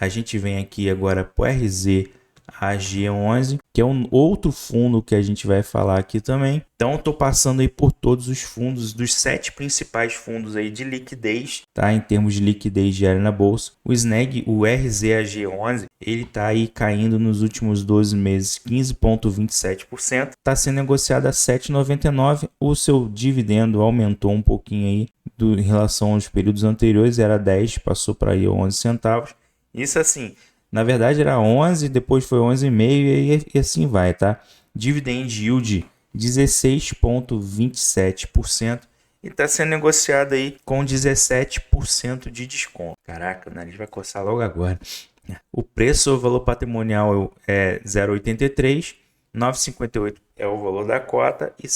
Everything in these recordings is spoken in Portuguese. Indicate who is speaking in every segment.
Speaker 1: A gente vem aqui agora para o RZAG11, que é um outro fundo que a gente vai falar aqui também. Então, estou passando aí por todos os fundos, dos 7 principais fundos aí de liquidez, tá? Em termos de liquidez diária na bolsa. O SNEG, o RZAG11, ele está aí caindo nos últimos 12 meses 15,27%. Está sendo negociado a R$ 7,99. O seu dividendo aumentou um pouquinho aí em relação aos períodos anteriores, era 10, passou para aí 11 centavos. Isso assim, na verdade era 11, depois foi 11,5 e assim vai, tá? Dividend yield 16,27% e está sendo negociado aí com 17% de desconto. Caraca, o nariz vai coçar logo agora. O preço, o valor patrimonial é 0,83, 9,58 é o valor da cota e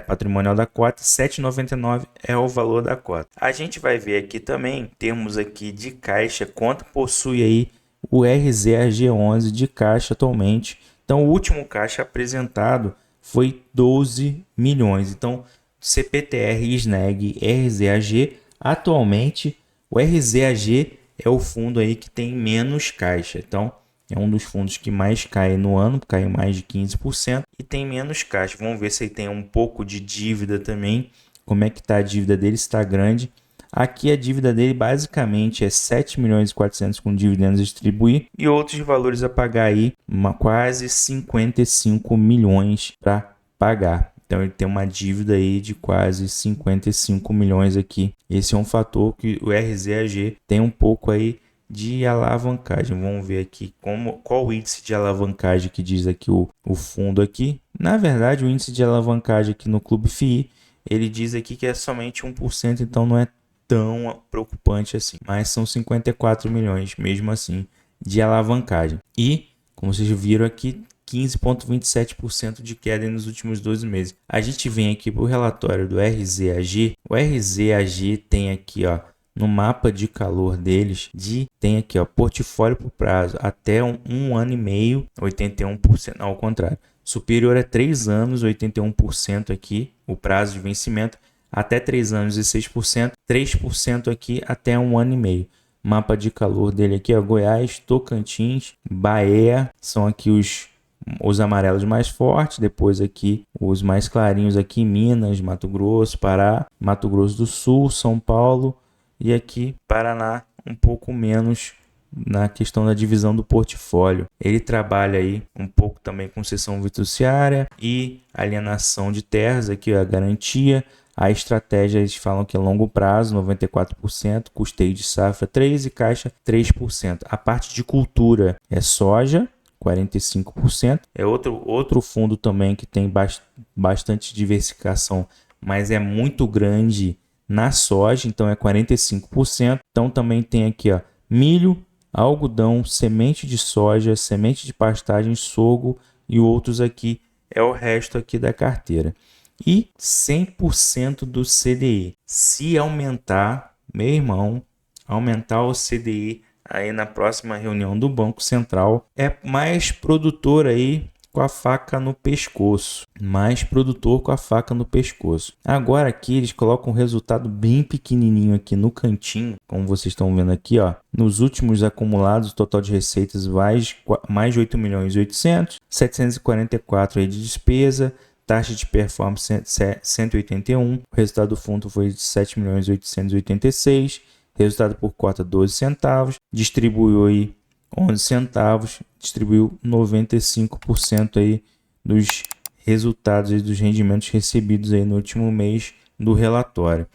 Speaker 1: patrimonial da cota, 7,99 é o valor da cota. A gente vai ver aqui também, temos aqui de caixa, quanto possui aí o RZAG11 de caixa atualmente. Então, o último caixa apresentado foi 12 milhões. Então, CPTR, SNEG, RZAG, atualmente o RZAG é o fundo aí que tem menos caixa. Então, é um dos fundos que mais cai no ano, cai mais de 15% e tem menos caixa. Vamos ver se ele tem um pouco de dívida também. Como é que está a dívida dele? Está grande. Aqui a dívida dele basicamente é 7 milhões e 400 com dividendos a distribuir e outros valores a pagar aí, quase 55 milhões para pagar. Então ele tem uma dívida aí de quase 55 milhões aqui. Esse é um fator que o RZAG tem um pouco aí de alavancagem. Vamos ver aqui qual o índice de alavancagem que diz aqui o fundo aqui. Na verdade, o índice de alavancagem aqui no Clube FI, ele diz aqui que é somente 1%, então não é tão preocupante assim. Mas são 54 milhões, mesmo assim, de alavancagem. E, como vocês viram aqui, 15,27% de queda nos últimos 12 meses. A gente vem aqui para o relatório do RZAG. O RZAG tem aqui, ó, no mapa de calor deles, tem aqui, ó, portfólio por prazo até um ano e meio, 81%, não, ao contrário, superior a 3 anos, 81% aqui, o prazo de vencimento, até 3 anos e 6%, 3% aqui até um ano e meio. Mapa de calor dele aqui, ó, Goiás, Tocantins, Bahia, são aqui os amarelos mais fortes, depois aqui os mais clarinhos aqui, Minas, Mato Grosso, Pará, Mato Grosso do Sul, São Paulo, e aqui, Paraná, um pouco menos na questão da divisão do portfólio. Ele trabalha aí um pouco também com cessão fiduciária e alienação de terras, aqui a garantia. A estratégia, eles falam que é longo prazo, 94%, custeio de safra 3% e caixa 3%. A parte de cultura é soja, 45%. É outro fundo também que tem bastante diversificação, mas é muito grande na soja, então é 45%. Então também tem aqui, ó, milho, algodão, semente de soja, semente de pastagem, sorgo e outros aqui. É o resto aqui da carteira. E 100% do CDI. Se aumentar, meu irmão, aumentar o CDI aí na próxima reunião do Banco Central, é mais produtor aí com a faca no pescoço. Mais produtor com a faca no pescoço. Agora aqui eles colocam um resultado bem pequenininho aqui no cantinho, como vocês estão vendo aqui, ó. Nos últimos acumulados, o total de receitas mais de 8 milhões e 800, 744 aí de despesa, taxa de performance 181, o resultado do fundo foi de 7 milhões e 886, resultado por cota 12 centavos, distribuiu aí 11 centavos, distribuiu 95% aí dos resultados e dos rendimentos recebidos aí no último mês do relatório.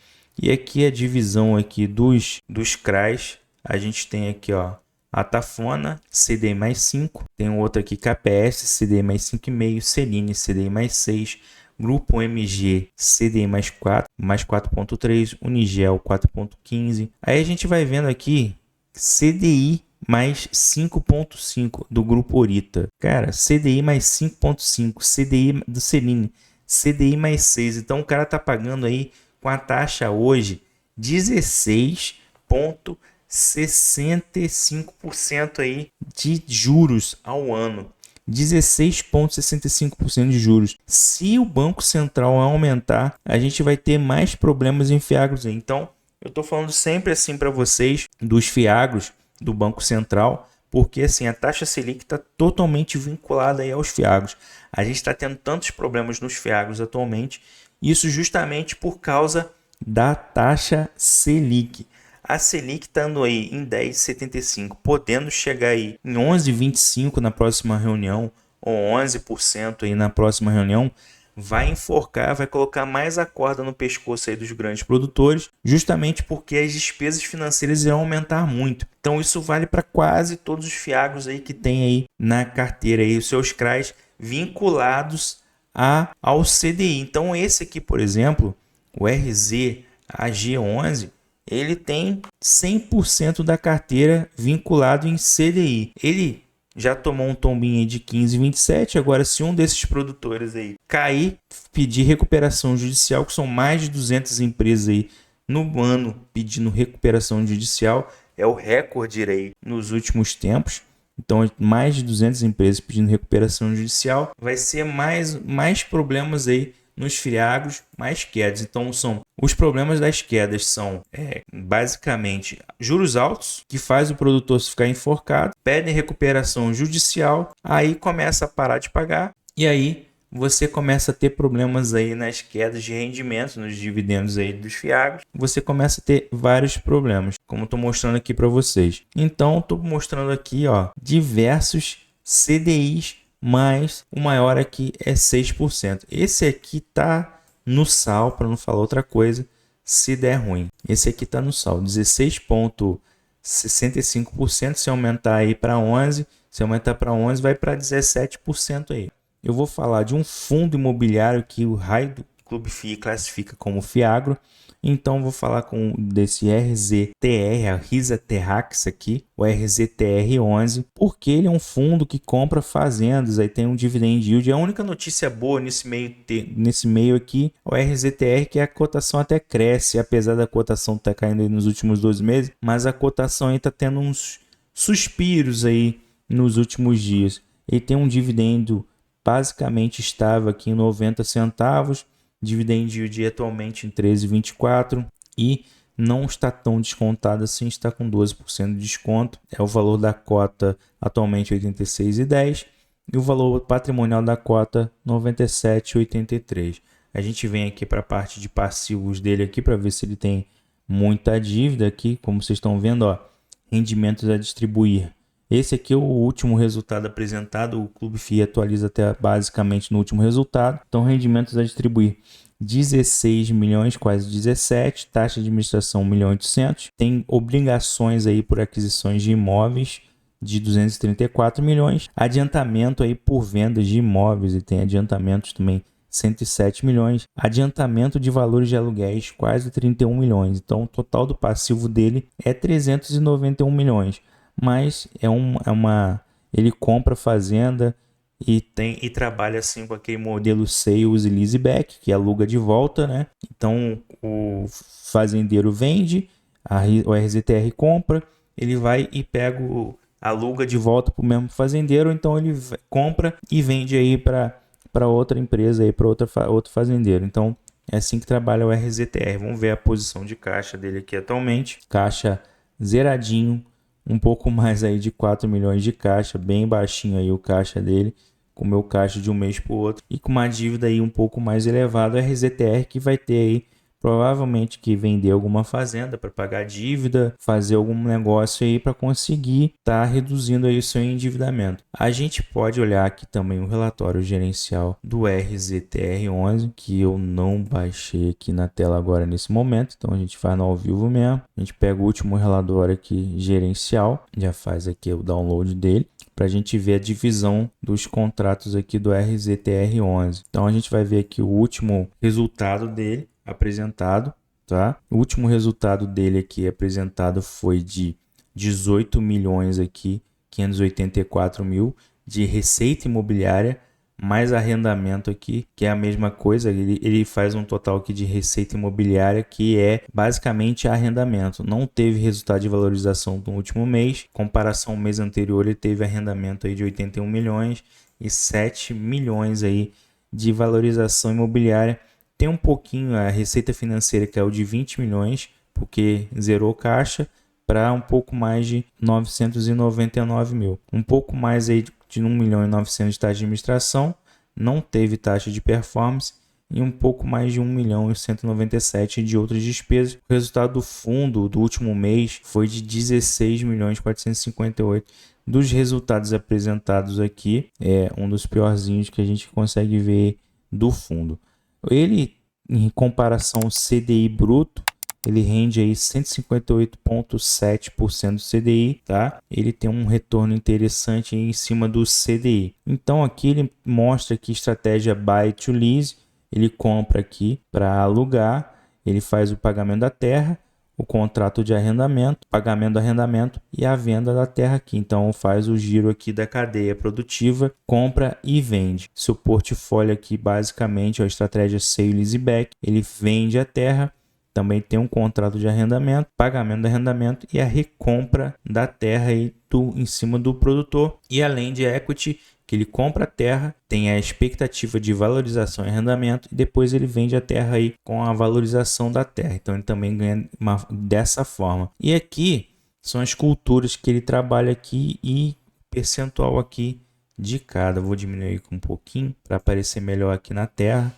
Speaker 1: E aqui a divisão aqui dos CRAs, a gente tem aqui, ó, Atafona, CDI mais 5, tem outro aqui KPS, CDI mais 5,5, Celine, CDI mais 6, Grupo MG, CDI mais 4, mais 4,3, Unigel 4,15. Aí a gente vai vendo aqui CDI mais 5,5 do Grupo Orita. Cara, CDI mais 5,5, CDI do Celine, CDI mais 6. Então o cara tá pagando aí com a taxa hoje 16,65% aí de juros ao ano. 16,65% de juros. Se o Banco Central aumentar, a gente vai ter mais problemas em fiagros. Então, eu estou falando sempre assim para vocês dos fiagros do Banco Central, porque assim, a taxa Selic está totalmente vinculada aí aos fiagros. A gente está tendo tantos problemas nos fiagros atualmente, isso justamente por causa da taxa Selic. A Selic estando aí em 10,75, podendo chegar aí em 11,25 na próxima reunião, ou 11% aí na próxima reunião, vai enforcar, vai colocar mais a corda no pescoço aí dos grandes produtores, justamente porque as despesas financeiras irão aumentar muito. Então isso vale para quase todos os fiagros aí que tem aí na carteira aí, os seus CRAs vinculados ao CDI. Então esse aqui, por exemplo, o RZ AG11, ele tem 100% da carteira vinculado em CDI. Ele já tomou um tombinho aí de 15,27. Agora, se um desses produtores aí cair, pedir recuperação judicial, que são mais de 200 empresas aí no ano pedindo recuperação judicial, é o recorde aí nos últimos tempos. Então, mais de 200 empresas pedindo recuperação judicial, vai ser mais problemas aí nos fiagros, mais quedas. Então, os problemas das quedas são basicamente juros altos, que faz o produtor ficar enforcado, pedem recuperação judicial, aí começa a parar de pagar, e aí você começa a ter problemas aí nas quedas de rendimento, nos dividendos aí dos fiagros, você começa a ter vários problemas, como estou mostrando aqui para vocês. Então, estou mostrando aqui, ó, diversos CDIs, mas o maior aqui é 6%. Esse aqui tá no sal, para não falar outra coisa, se der ruim. Esse aqui tá no sal, 16,65%. Se aumentar aí para 11, se aumentar para 11, vai para 17% aí. Eu vou falar de um fundo imobiliário que o raio do Clube FI classifica como fiagro. Então vou falar desse RZTR, a Risa Terrax aqui, o RZTR11, porque ele é um fundo que compra fazendas, aí tem um dividend yield. A única notícia boa nesse meio aqui, o RZTR, que a cotação até cresce, apesar da cotação estar caindo aí nos últimos 12 meses, mas a cotação aí está tendo uns suspiros aí nos últimos dias. Ele tem um dividendo basicamente estável aqui em 90 centavos, dividend yield atualmente em 13,24 e não está tão descontado assim, está com 12% de desconto. É o valor da cota atualmente 86,10 e o valor patrimonial da cota 97,83. A gente vem aqui para a parte de passivos dele aqui para ver se ele tem muita dívida aqui, como vocês estão vendo, ó, rendimentos a distribuir. Esse aqui é o último resultado apresentado, o Clube FI atualiza até basicamente no último resultado. Então, rendimentos a distribuir 16 milhões, quase 17, taxa de administração 1.800.000, tem obrigações aí por aquisições de imóveis de 234 milhões, adiantamento aí por vendas de imóveis e tem adiantamentos também 107 milhões, adiantamento de valores de aluguéis quase 31 milhões. Então, o total do passivo dele é 391 milhões. Mas ele compra fazenda e trabalha assim com aquele modelo sales e leaseback, que aluga de volta, né? Então o fazendeiro vende, o RZTR compra, ele vai e aluga de volta para o mesmo fazendeiro, então ele compra e vende aí para outra empresa, aí para outro fazendeiro. Então é assim que trabalha o RZTR. Vamos ver a posição de caixa dele aqui atualmente. Caixa zeradinho, um pouco mais aí de 4 milhões de caixa, bem baixinho aí o caixa dele, com o meu caixa de um mês para o outro, e com uma dívida aí um pouco mais elevada, o RZTR que vai ter aí provavelmente que vender alguma fazenda para pagar dívida, fazer algum negócio aí para conseguir estar reduzindo aí o seu endividamento. A gente pode olhar aqui também o relatório gerencial do RZTR11, que eu não baixei aqui na tela agora nesse momento, então a gente faz no ao vivo mesmo. A gente pega o último relatório aqui gerencial, já faz aqui o download dele, para a gente ver a divisão dos contratos aqui do RZTR11. Então a gente vai ver aqui o último resultado dele apresentado, tá? O último resultado dele aqui apresentado foi de 18 milhões aqui, 584 mil de receita imobiliária, mais arrendamento aqui, que é a mesma coisa, ele faz um total aqui de receita imobiliária que é basicamente arrendamento. Não teve resultado de valorização no último mês, comparação ao mês anterior ele teve arrendamento aí de 81 milhões e 7 milhões aí de valorização imobiliária. Tem um pouquinho, a receita financeira caiu de 20 milhões, porque zerou caixa, para um pouco mais de 999 mil. Um pouco mais aí de 1 milhão e 900 de taxa de administração, não teve taxa de performance e um pouco mais de 1 milhão e 197 de outras despesas. O resultado do fundo do último mês foi de 16 milhões 458. Dos resultados apresentados aqui, é um dos piorzinhos que a gente consegue ver do fundo. Ele, em comparação ao CDI bruto, ele rende aí 158,7% do CDI, tá? Ele tem um retorno interessante em cima do CDI. Então aqui ele mostra que estratégia buy to lease, ele compra aqui para alugar, ele faz o pagamento da terra, o contrato de arrendamento, pagamento do arrendamento e a venda da terra aqui. Então faz o giro aqui da cadeia produtiva, compra e vende. Seu portfólio aqui basicamente é a estratégia sale e leaseback, ele vende a terra, também tem um contrato de arrendamento, pagamento do arrendamento e a recompra da terra aí em cima do produtor. E além de equity, que ele compra a terra, tem a expectativa de valorização e arrendamento e depois ele vende a terra aí com a valorização da terra. Então ele também ganha dessa forma. E aqui são as culturas que ele trabalha aqui e percentual aqui de cada. Vou diminuir um pouquinho para aparecer melhor aqui na tela.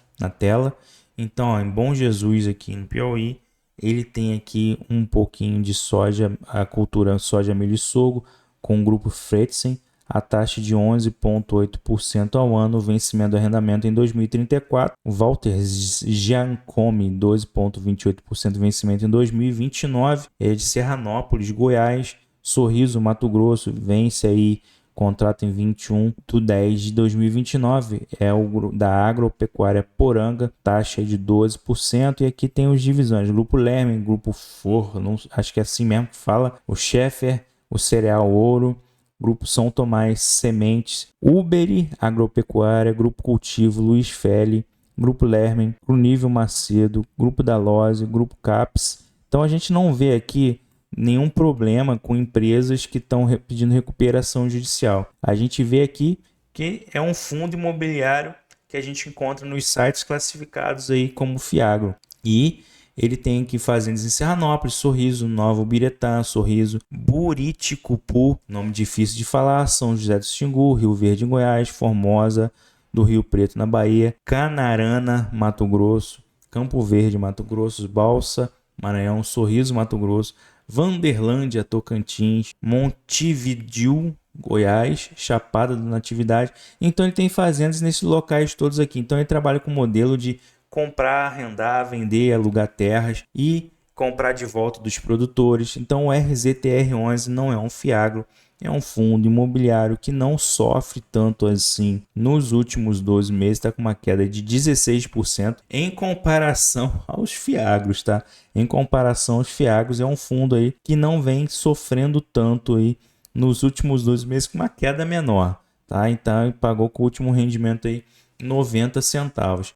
Speaker 1: Então, ó, em Bom Jesus aqui no Piauí, ele tem aqui um pouquinho de soja, a cultura soja, milho e sorgo, com o grupo Fretsen, a taxa de 11,8% ao ano, o vencimento do arrendamento em 2034. O Walter Giacomi, 12,28% vencimento em 2029. É de Serranópolis, Goiás. Sorriso, Mato Grosso, vence aí contrato em 21/10/2029, é o da Agropecuária Poranga, taxa de 12%. E aqui tem os divisões, Grupo Lerme, Grupo Forno, acho que é assim mesmo que fala, o Schaeffer, o Cereal Ouro, Grupo São Tomás, Sementes, Uberi, Agropecuária, Grupo Cultivo, Luiz Feli, Grupo Lermen, Nível Macedo, Grupo Dalose, Grupo Caps. Então a gente não vê aqui nenhum problema com empresas que estão pedindo recuperação judicial. A gente vê aqui que é um fundo imobiliário que a gente encontra nos sites classificados aí como Fiagro. E ele tem aqui fazendas em Serranópolis, Sorriso, Nova Ubiretã, Sorriso, Buriticupu, nome difícil de falar, São José do Xingu, Rio Verde em Goiás, Formosa do Rio Preto na Bahia, Canarana, Mato Grosso, Campo Verde, Mato Grosso, Balsa, Maranhão, Sorriso, Mato Grosso, Vanderlândia, Tocantins, Montevidéu, Goiás, Chapada da Natividade. Então ele tem fazendas nesses locais todos aqui. Então ele trabalha com o modelo de comprar, arrendar, vender, alugar terras e comprar de volta dos produtores. Então o RZTR11 não é um Fiagro, é um fundo imobiliário que não sofre tanto assim. Nos últimos 12 meses está com uma queda de 16% em comparação aos Fiagros, tá? Em comparação aos Fiagros, é um fundo aí que não vem sofrendo tanto aí nos últimos 12 meses, com uma queda menor, tá? Então ele pagou com o último rendimento aí 90 centavos.